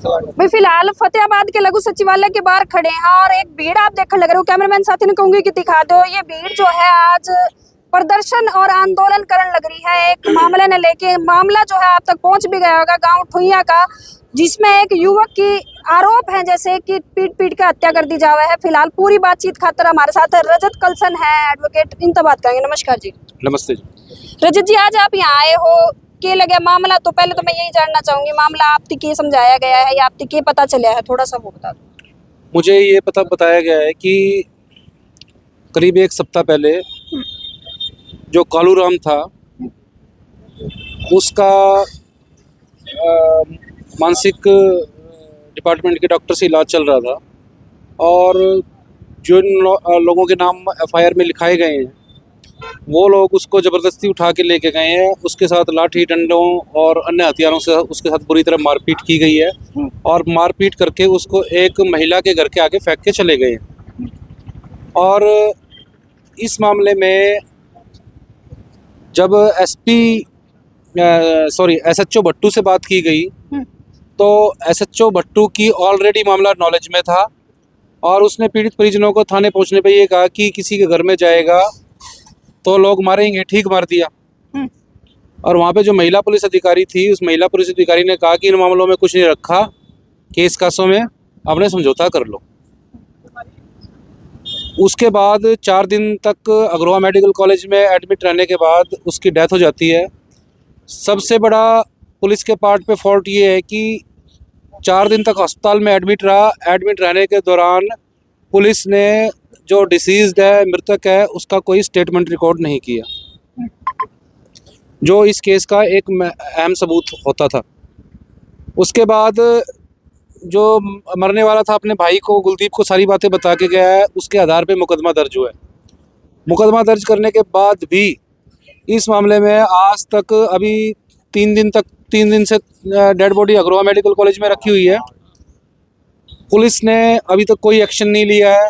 भाई फिलहाल फतेहाबाद के लघु सचिवालय के बाहर खड़े हैं और एक भीड़ आप देखने लग रहे हो। कैमरामैन साथी ने कहूंगी कि दिखा दो। ये भीड़ जो है आज प्रदर्शन और आंदोलन करने लग रही है एक मामले ने लेके। मामला जो है आप तक पहुंच भी गया होगा, गांव ठुइया का, जिसमें एक युवक की आरोप है जैसे कि पीट के हत्या कर दी जावे है। फिलहाल पूरी बातचीत खातर हमारे साथ रजत कलसन है, एडवोकेट, इनसे बात करेंगे। नमस्कार जी। नमस्ते जी। रजत जी, आज आप यहाँ आए हो, के लगे मामला? तो पहले तो मैं यही जानना चाहूंगी, मामला आप तक के समझाया गया है या आप तक के पता चला है, थोड़ा सा वो बता दो। मुझे ये बताया गया है कि करीब एक सप्ताह पहले जो कालू राम था उसका मानसिक डिपार्टमेंट के डॉक्टर से इलाज चल रहा था और जिन लोगों के नाम एफआईआर में लिखाए गए हैं वो लोग उसको ज़बरदस्ती उठा के लेके गए हैं। उसके साथ लाठी डंडों और अन्य हथियारों से उसके साथ बुरी तरह मारपीट की गई है और मारपीट करके उसको एक महिला के घर के आगे फेंक के चले गए हैं। और इस मामले में जब एसएचओ भट्टू से बात की गई तो एसएचओ भट्टू की ऑलरेडी मामला नॉलेज में था और उसने पीड़ित परिजनों को थाने पहुंचने पे ये कहा कि किसी के घर में जाएगा तो लोग मारेंगे, ठीक मार दिया। और वहाँ पे जो महिला पुलिस अधिकारी थी, उस महिला पुलिस अधिकारी ने कहा कि इन मामलों में कुछ नहीं रखा, केस कासों में अपने समझौता कर लो। उसके बाद 4 दिन तक अग्रवा मेडिकल कॉलेज में एडमिट रहने के बाद उसकी डेथ हो जाती है। सबसे बड़ा पुलिस के पार्ट पे फॉल्ट ये है कि 4 दिन तक अस्पताल में एडमिट रहा। एडमिट रहने के दौरान पुलिस ने जो डिसीज्ड है, मृतक है, उसका कोई स्टेटमेंट रिकॉर्ड नहीं किया, जो इस केस का एक अहम सबूत होता था। उसके बाद जो मरने वाला था अपने भाई को, कुलदीप को, सारी बातें बता के गया है। उसके आधार पे मुकदमा दर्ज हुआ है। मुकदमा दर्ज करने के बाद भी इस मामले में आज तक अभी 3 दिन से डेड बॉडी अग्रवा मेडिकल कॉलेज में रखी हुई है। पुलिस ने अभी तक कोई एक्शन नहीं लिया है।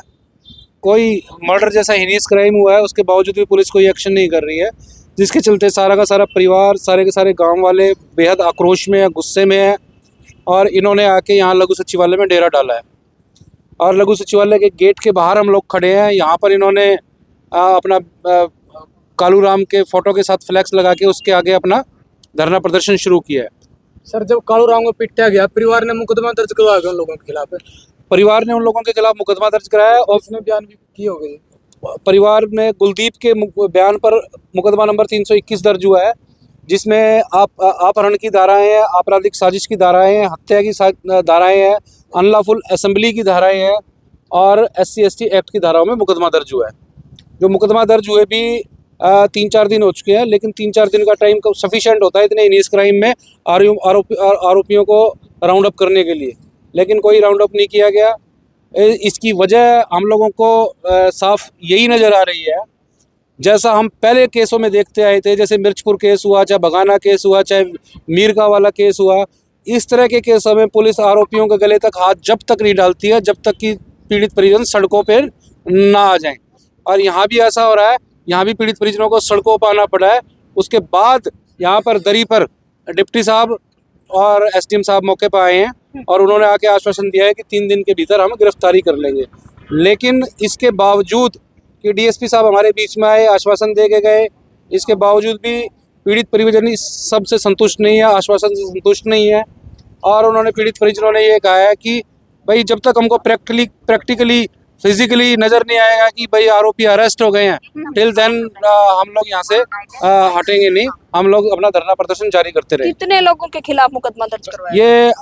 कोई मर्डर जैसा हीनियस क्राइम हुआ है उसके बावजूद भी पुलिस कोई एक्शन नहीं कर रही है, जिसके चलते सारा का सारा परिवार, सारे के सारे गांव वाले बेहद आक्रोश में है, गुस्से में है और इन्होंने आके यहाँ लघु सचिवालय में डेरा डाला है। और लघु सचिवालय के गेट के बाहर हम लोग खड़े हैं। यहाँ पर इन्होंने अपना कालू राम के फोटो के साथ फ्लैक्स लगा के उसके आगे अपना धरना प्रदर्शन शुरू किया है। सर, जब कालू राम को पीटा गया, परिवार ने मुकदमा दर्ज करवाया गया उन लोगों के खिलाफ? परिवार ने उन लोगों के खिलाफ मुकदमा दर्ज कराया और उसने बयान भी किए हो गए। परिवार ने कुलदीप के बयान पर मुकदमा नंबर 321 दर्ज हुआ है, जिसमें अपहरण की धाराएं हैं, आपराधिक साजिश की धाराएं हैं, हत्या की धाराएं हैं, अनलॉफुल असेंबली की धाराएं हैं और SC/ST एक्ट की धाराओं में मुकदमा दर्ज हुआ है। जो मुकदमा दर्ज हुए भी 3-4 दिन हो चुके हैं, लेकिन 3-4 दिन का टाइम सफिशिएंट होता है इतने हीनियस क्राइम में आरोपियों को राउंड अप करने के लिए, लेकिन कोई राउंड अप नहीं किया गया। इसकी वजह हम लोगों को साफ यही नज़र आ रही है, जैसा हम पहले केसों में देखते आए थे, जैसे मिर्चपुर केस हुआ, चाहे बगाना केस हुआ, चाहे मीरका वाला केस हुआ। इस तरह के केसों में पुलिस आरोपियों के गले तक हाथ जब तक नहीं डालती है, जब तक कि पीड़ित परिजन सड़कों पर ना आ जाएं। और यहाँ भी ऐसा हो रहा है, यहाँ भी पीड़ित परिजनों को सड़कों पर आना पड़ा है। उसके बाद यहाँ पर दरी पर डिप्टी साहब और SDM साहब मौके पर आए हैं और उन्होंने आके आश्वासन दिया है कि 3 दिन के भीतर हम गिरफ्तारी कर लेंगे। लेकिन इसके बावजूद कि DSP साहब हमारे बीच में आए, आश्वासन दे के गए, इसके बावजूद भी पीड़ित परिजन इस सबसे संतुष्ट नहीं है, आश्वासन से संतुष्ट नहीं है। और उन्होंने पीड़ित परिजनों ने ये कहा है कि भाई जब तक हमको प्रैक्टिकली फिजिकली नज़र नहीं आएगा कि भाई आरोपी अरेस्ट हो गए हैं, टिल देन हम लोग यहाँ से हटेंगे नहीं। हम लोग अपना धरना प्रदर्शन जारी करते रहे। कितने लोगों के खिलाफ मुकदमा दर्ज करवाया? ये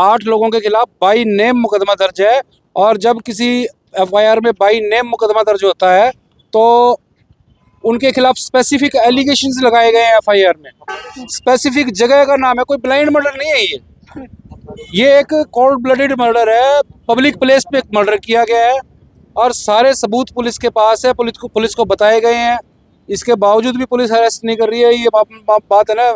8 लोगों के खिलाफ बाई नेम मुकदमा दर्ज है। और जब किसी FIR में बाई नेम मुकदमा दर्ज होता है तो उनके खिलाफ स्पेसिफिक एलिगेशंस लगाए गए हैं। FIR में स्पेसिफिक जगह का नाम है, कोई ब्लाइंड मर्डर नहीं है। ये एक कोल्ड ब्लडेड मर्डर है, पब्लिक प्लेस पे मर्डर किया गया है और सारे सबूत पुलिस के पास है, पुलिस को बताए गए हैं। इसके बावजूद भी पुलिस अरेस्ट नहीं कर रही है। ये बात है ना,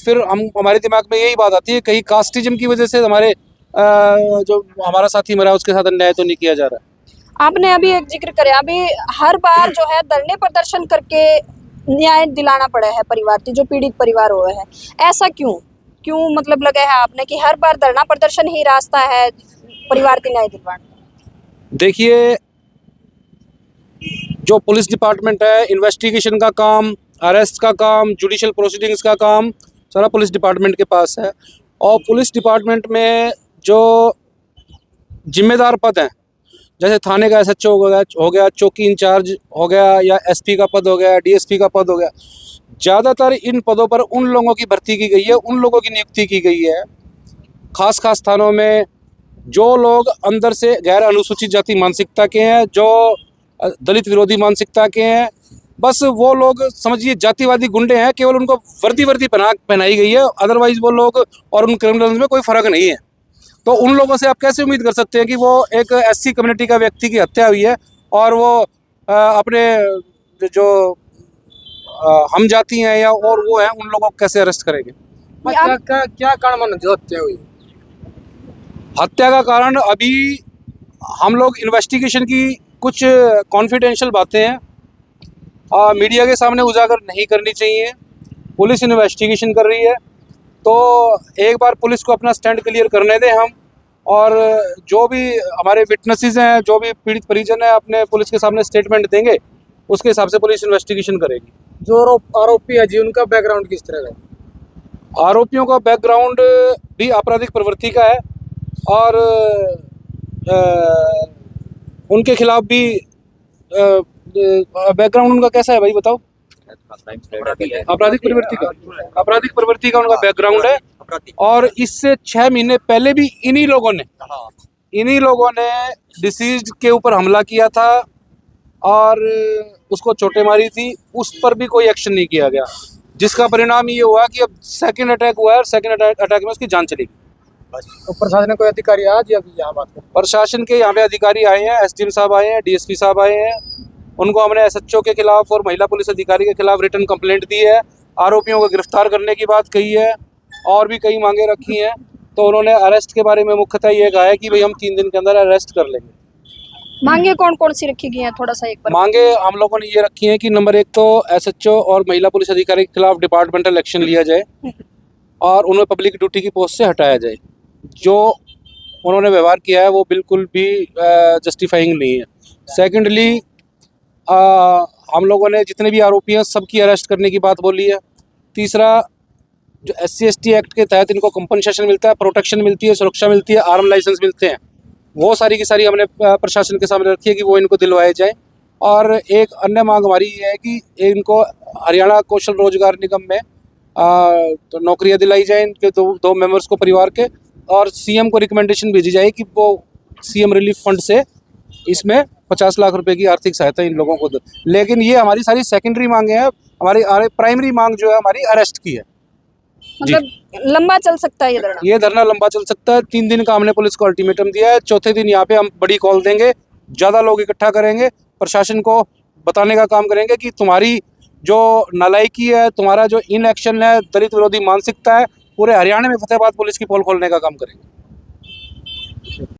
फिर हमारे दिमाग में यही बात आती है, कहीं कास्टिज्म की वजह से हमारे जो हमारा साथी मरा उसके साथ अन्याय तो नहीं किया जा रहा। आपने अभी एक जिक्र कराया, अभी हर बार जो है धरने प्रदर्शन करके न्याय दिलाना पड़ा है परिवार की, जो पीड़ित परिवार हुए हैं, ऐसा क्यों? क्यों मतलब लगा है आपने कि हर बार धरना प्रदर्शन ही रास्ता है परिवार के न्याय दिलवाने? देखिए, जो पुलिस डिपार्टमेंट है, इन्वेस्टिगेशन का काम, अरेस्ट का काम, जुडिशियल प्रोसीडिंग्स का काम सारा पुलिस डिपार्टमेंट के पास है। और पुलिस डिपार्टमेंट में जो जिम्मेदार पद हैं, जैसे थाने का SHO हो गया, चौकी इंचार्ज हो गया, या SP का पद हो गया, DSP का पद हो गया, ज़्यादातर इन पदों पर उन लोगों की भर्ती की गई है, उन लोगों की नियुक्ति की गई है खास थानों में जो लोग अंदर से गैर अनुसूचित जाति मानसिकता के हैं, जो दलित विरोधी मानसिकता के हैं। बस वो लोग समझिए जातिवादी गुंडे हैं, केवल उनको वर्दी पहनाई गई है, अदरवाइज वो लोग और उन क्रिमिनल्स में कोई फ़र्क नहीं है। तो उन लोगों से आप कैसे उम्मीद कर सकते हैं कि वो एक SC कम्युनिटी का व्यक्ति की हत्या हुई है और वो अपने जो हम जाति हैं या और वो हैं उन लोगों को कैसे अरेस्ट करेंगे? क्या कारण माना जो हत्या हुई? हत्या का कारण अभी हम लोग इन्वेस्टिगेशन की कुछ कॉन्फिडेंशियल बातें हैं मीडिया के सामने उजागर नहीं करनी चाहिए। पुलिस इन्वेस्टिगेशन कर रही है, तो एक बार पुलिस को अपना स्टैंड क्लियर करने दें हम, और जो भी हमारे विटनेसेस हैं, जो भी पीड़ित परिजन है, अपने पुलिस के सामने स्टेटमेंट देंगे, उसके हिसाब से पुलिस इन्वेस्टिगेशन करेगी। जो आरोपी है जी, उनका बैकग्राउंड किस तरह का? आरोपियों का बैकग्राउंड भी आपराधिक प्रवृत्ति का है और उनके खिलाफ भी बैकग्राउंड उनका कैसा है भाई बताओ? आपराधिक प्रवृत्ति का उनका बैकग्राउंड है। और इससे 6 महीने पहले भी इन्हीं लोगों ने डिसीज्ड के ऊपर हमला किया था और उसको चोटें मारी थी, उस पर भी कोई एक्शन नहीं किया गया, जिसका परिणाम ये हुआ कि अब सेकंड अटैक हुआ है और सेकंड अटैक में उसकी जान चली गई। तो प्रशासन ने कोई अधिकारी आज या यहाँ बात करें? प्रशासन के यहाँ पे अधिकारी आए हैं, SDM साहब आए हैं, DSP साहब आए हैं। उनको हमने SHO के खिलाफ और महिला पुलिस अधिकारी के खिलाफ रिटन कंप्लेंट दी है, आरोपियों को गिरफ्तार करने की बात कही है और भी कई मांगे रखी हैं। तो उन्होंने अरेस्ट के बारे में मुख्यतः ये कहा है कि भाई हम 3 दिन के अंदर अरेस्ट कर लेंगे। मांगे कौन कौन सी रखी गई हैं, थोड़ा सा एक बार? मांगे हम लोगों ने ये रखी हैं कि नंबर 1 तो SHO और महिला पुलिस अधिकारी के खिलाफ डिपार्टमेंटल एक्शन लिया जाए और उन्हें पब्लिक ड्यूटी की पोस्ट से हटाया जाए। जो उन्होंने व्यवहार किया है वो बिल्कुल भी जस्टिफाइंग नहीं है। सेकेंडली, हम लोगों ने जितने भी आरोपी हैं सबकी अरेस्ट करने की बात बोली है। तीसरा, जो SC/ST एक्ट के तहत इनको कंपनसेशन मिलता है, प्रोटेक्शन मिलती है, सुरक्षा मिलती है, आर्म लाइसेंस मिलते हैं, वो सारी की सारी हमने प्रशासन के सामने रखी है कि वो इनको दिलवाए जाए। और एक अन्य मांग हमारी ये है कि इनको हरियाणा कौशल रोजगार निगम में तो नौकरियां दिलाई जाए इनके दो मेंबर्स को परिवार के, और CM को रिकमेंडेशन भेजी जाए कि वो CM रिलीफ फंड से इसमें 50 लाख रुपए की आर्थिक सहायता इन लोगों को दे। लेकिन ये हमारी सारी सेकेंडरी मांगे हैं, हमारी प्राइमरी मांग जो है हमारी अरेस्ट की है। मतलब लंबा चल सकता है ये धरना? ये धरना लंबा चल सकता है। 3 दिन का हमने पुलिस को अल्टीमेटम दिया है। चौथे दिन यहाँ पे हम बड़ी कॉल देंगे, ज़्यादा लोग इकट्ठा करेंगे, प्रशासन को बताने का काम करेंगे कि तुम्हारी जो नालायकी है, तुम्हारा जो इनएक्शन है, दलित विरोधी मानसिकता है, पूरे हरियाणा में फतेहाबाद पुलिस की पोल खोलने का काम करेंगे।